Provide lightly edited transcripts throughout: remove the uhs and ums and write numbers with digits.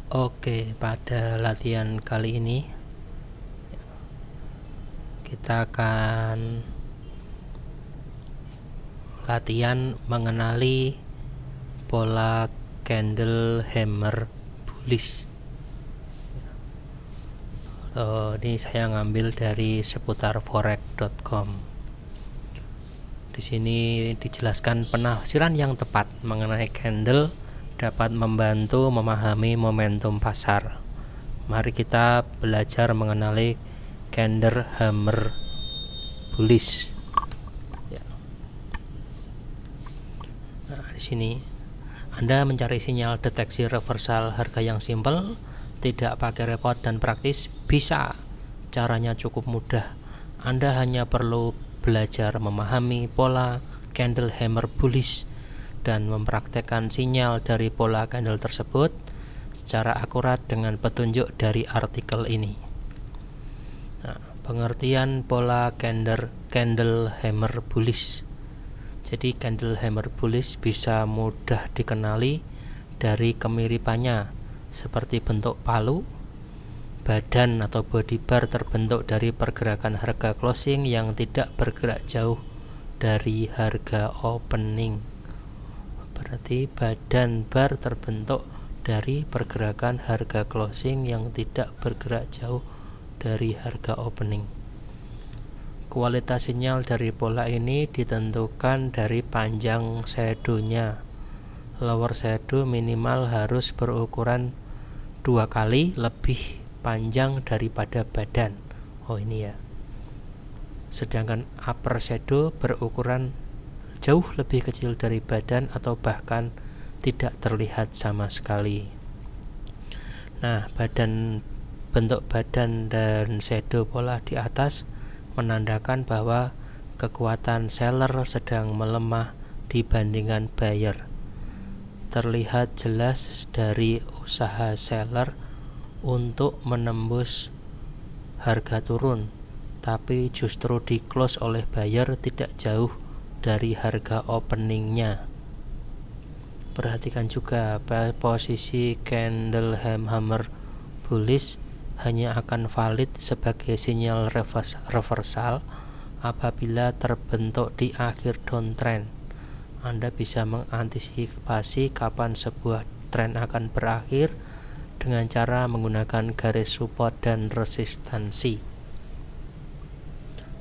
Oke, pada latihan kali ini kita akan latihan mengenali pola candle hammer bullish. Ini saya ngambil dari seputar forex.com. Di sini dijelaskan penafsiran yang tepat mengenai candle dapat membantu memahami momentum pasar. Mari kita belajar mengenali candle hammer bullish. Nah, di sini Anda mencari sinyal deteksi reversal harga yang simpel, tidak pakai repot dan praktis, bisa. Caranya cukup mudah. Anda hanya perlu belajar memahami pola candle hammer bullish dan mempraktekkan sinyal dari pola candle tersebut secara akurat dengan petunjuk dari artikel ini. Nah, pengertian pola candle hammer bullish. Jadi candle hammer bullish bisa mudah dikenali dari kemiripannya, seperti bentuk palu, badan atau body bar terbentuk dari pergerakan harga closing yang tidak bergerak jauh dari harga opening. Berarti badan bar terbentuk dari pergerakan harga closing yang tidak bergerak jauh dari harga opening. Kualitas sinyal dari pola ini ditentukan dari panjang shadow-nya. Lower shadow minimal harus berukuran 2 kali lebih panjang daripada badan. Ini ya. Sedangkan upper shadow berukuran jauh lebih kecil dari badan atau bahkan tidak terlihat sama sekali. Nah, bentuk badan dan shadow pola di atas menandakan bahwa kekuatan seller sedang melemah dibandingkan buyer. Terlihat jelas dari usaha seller untuk menembus harga turun, tapi justru di close oleh buyer tidak jauh dari harga openingnya. Perhatikan juga posisi candle hammer bullish hanya akan valid sebagai sinyal reversal apabila terbentuk di akhir downtrend. Anda bisa mengantisipasi kapan sebuah tren akan berakhir dengan cara menggunakan garis support dan resistansi.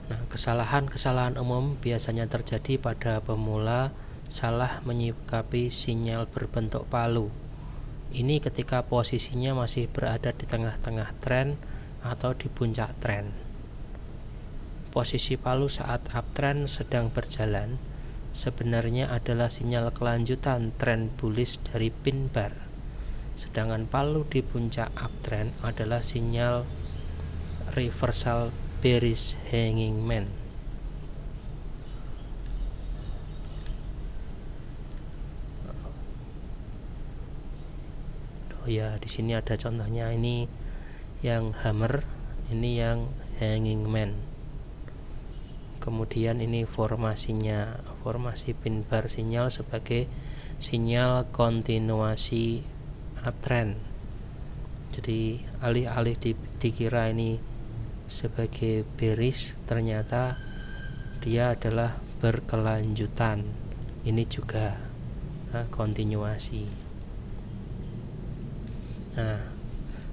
Nah, kesalahan umum biasanya terjadi pada pemula salah menyikapi sinyal berbentuk palu. Ini ketika posisinya masih berada di tengah-tengah tren atau di puncak tren. Posisi palu saat uptrend sedang berjalan sebenarnya adalah sinyal kelanjutan tren bullish dari pin bar. Sedangkan palu di puncak uptrend adalah sinyal reversal bearish hanging man. Ya, di sini ada contohnya, ini yang hammer, ini yang hanging man. Kemudian ini formasinya, formasi pin bar sinyal sebagai sinyal kontinuasi uptrend. Jadi alih-alih dikira ini sebagai bearish, ternyata dia adalah berkelanjutan. Ini juga kontinuasi. Nah,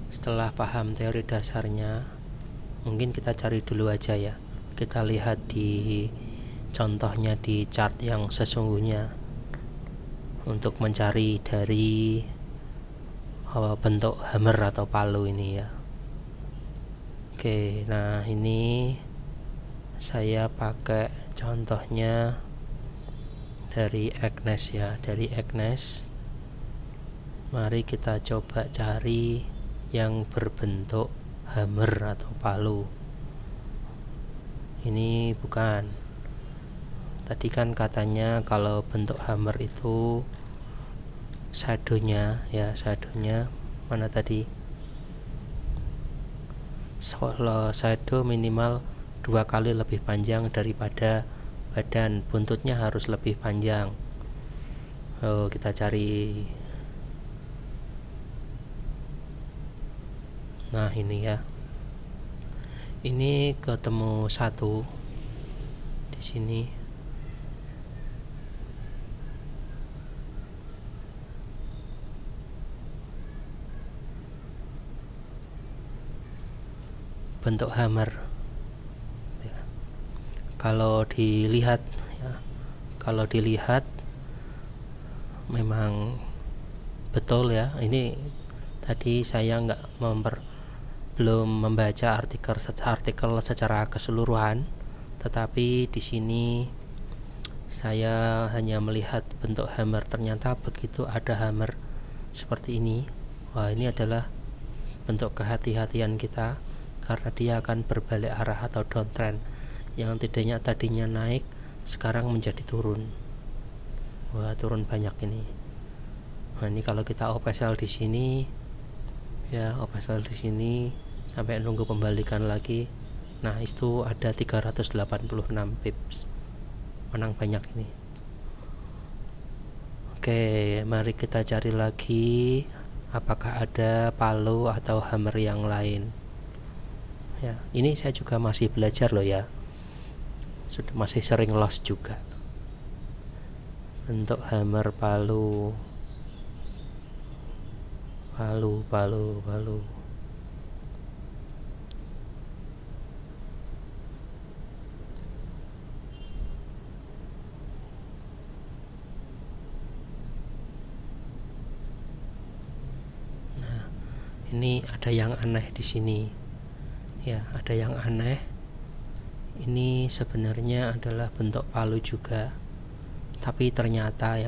setelah paham teori dasarnya, mungkin kita cari dulu aja ya. Kita lihat di contohnya di chart yang sesungguhnya untuk mencari dari bentuk hammer atau palu ini ya. Oke, nah ini saya pakai contohnya dari Agnes ya, dari Agnes. Mari kita coba cari yang berbentuk hammer atau palu. Ini bukan. Tadi kan katanya kalau bentuk hammer itu shadownya ya, shadownya mana tadi? Shadow minimal 2 kali lebih panjang daripada badan, buntutnya harus lebih panjang. Kita cari Nah ini ya, ini ketemu satu di sini. Bentuk hammer ya. Kalau dilihat ya, kalau dilihat memang betul ya. Ini tadi saya belum membaca artikel secara keseluruhan, tetapi di sini saya hanya melihat bentuk hammer. Ternyata begitu ada hammer seperti ini, wah ini adalah bentuk kehati-hatian kita, karena dia akan berbalik arah atau downtrend, yang tadinya naik sekarang menjadi turun. Wah turun banyak ini. Nah ini kalau kita OPSL di sini ya, OPSL di sini sampai nunggu pembalikan lagi. Nah itu ada 386 pips, menang banyak ini. Oke, mari kita cari lagi apakah ada palu atau hammer yang lain ya. Ini saya juga masih belajar loh ya, masih sering loss juga. Bentuk hammer, palu. Nah, ini ada yang aneh di sini. Ya, ada yang aneh. Ini sebenarnya adalah bentuk palu juga. Tapi ternyata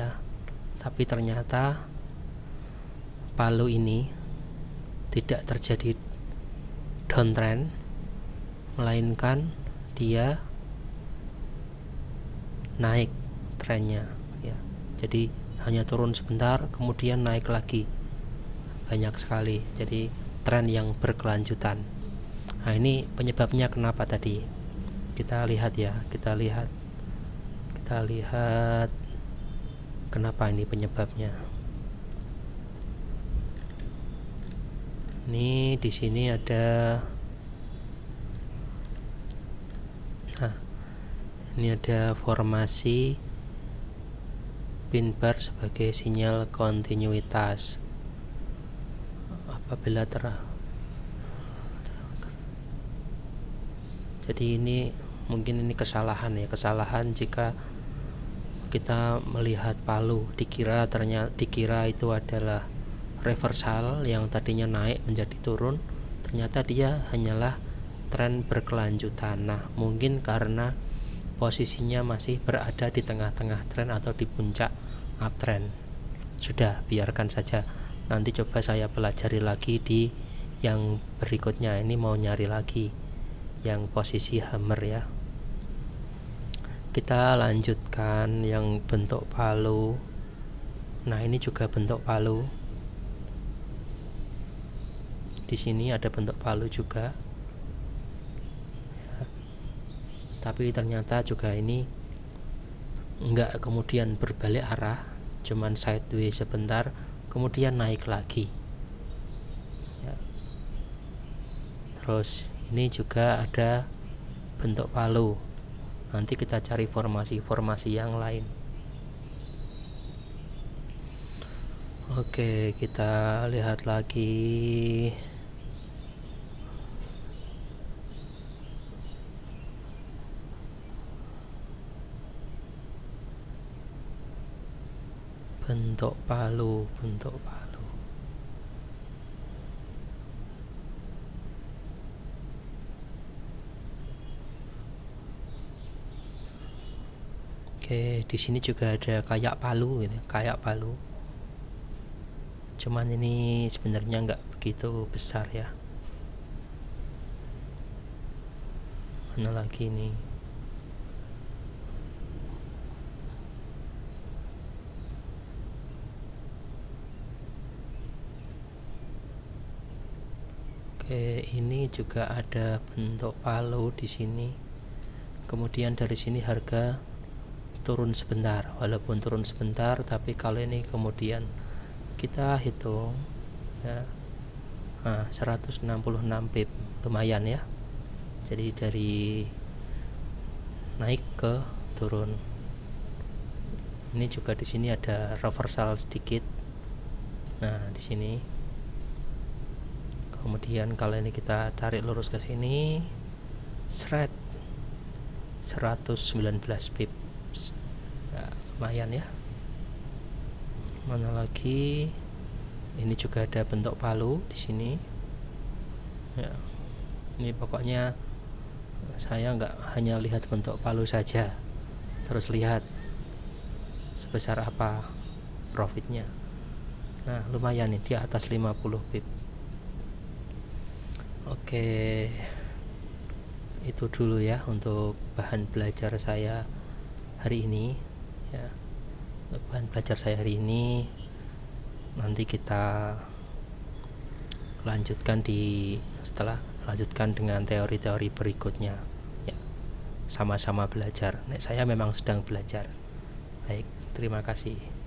palu ini tidak terjadi downtrend, melainkan dia naik trennya ya. Jadi hanya turun sebentar kemudian naik lagi, banyak sekali. Jadi tren yang berkelanjutan. Nah ini penyebabnya kenapa tadi kita lihat ya, kita lihat kenapa ini penyebabnya. Ini di sini ada, nah ini ada formasi pin bar sebagai sinyal kontinuitas. Apabila jadi ini mungkin ini kesalahan jika kita melihat palu dikira itu adalah reversal yang tadinya naik menjadi turun, ternyata dia hanyalah tren berkelanjutan. Nah mungkin karena posisinya masih berada di tengah-tengah tren atau di puncak uptrend. Sudah, biarkan saja, nanti coba saya pelajari lagi di yang berikutnya. Ini mau nyari lagi yang posisi hammer ya. Kita lanjutkan yang bentuk palu. Nah ini juga bentuk palu. Di sini ada bentuk palu juga ya. Tapi ternyata juga ini enggak kemudian berbalik arah, cuman sideways sebentar kemudian naik lagi ya. Terus ini juga ada bentuk palu. Nanti kita cari formasi yang lain. Oke, kita lihat lagi. Bentuk palu. Oke, di sini juga ada kayak palu gitu, Cuman ini sebenarnya nggak begitu besar ya. Mana lagi nih? Oke, ini juga ada bentuk palu di sini. Kemudian dari sini harga turun sebentar, walaupun turun sebentar, tapi kalau ini kemudian kita hitung ya, Nah, 166 pip, lumayan ya. Jadi dari naik ke turun. Ini juga di sini ada reversal sedikit. Nah, di sini. Kemudian kalau ini kita tarik lurus ke sini, shred 119 pips. Ya, lumayan ya. Mana lagi? Ini juga ada bentuk palu di sini. Ya. Ini pokoknya saya nggak hanya lihat bentuk palu saja, terus lihat sebesar apa profitnya. Nah, lumayan nih, di atas 50 pip. Oke, itu dulu ya untuk bahan belajar saya hari ini ya. Untuk bahan belajar saya hari ini, nanti kita lanjutkan lanjutkan dengan teori-teori berikutnya ya. Sama-sama belajar. Saya memang sedang belajar. Baik, terima kasih.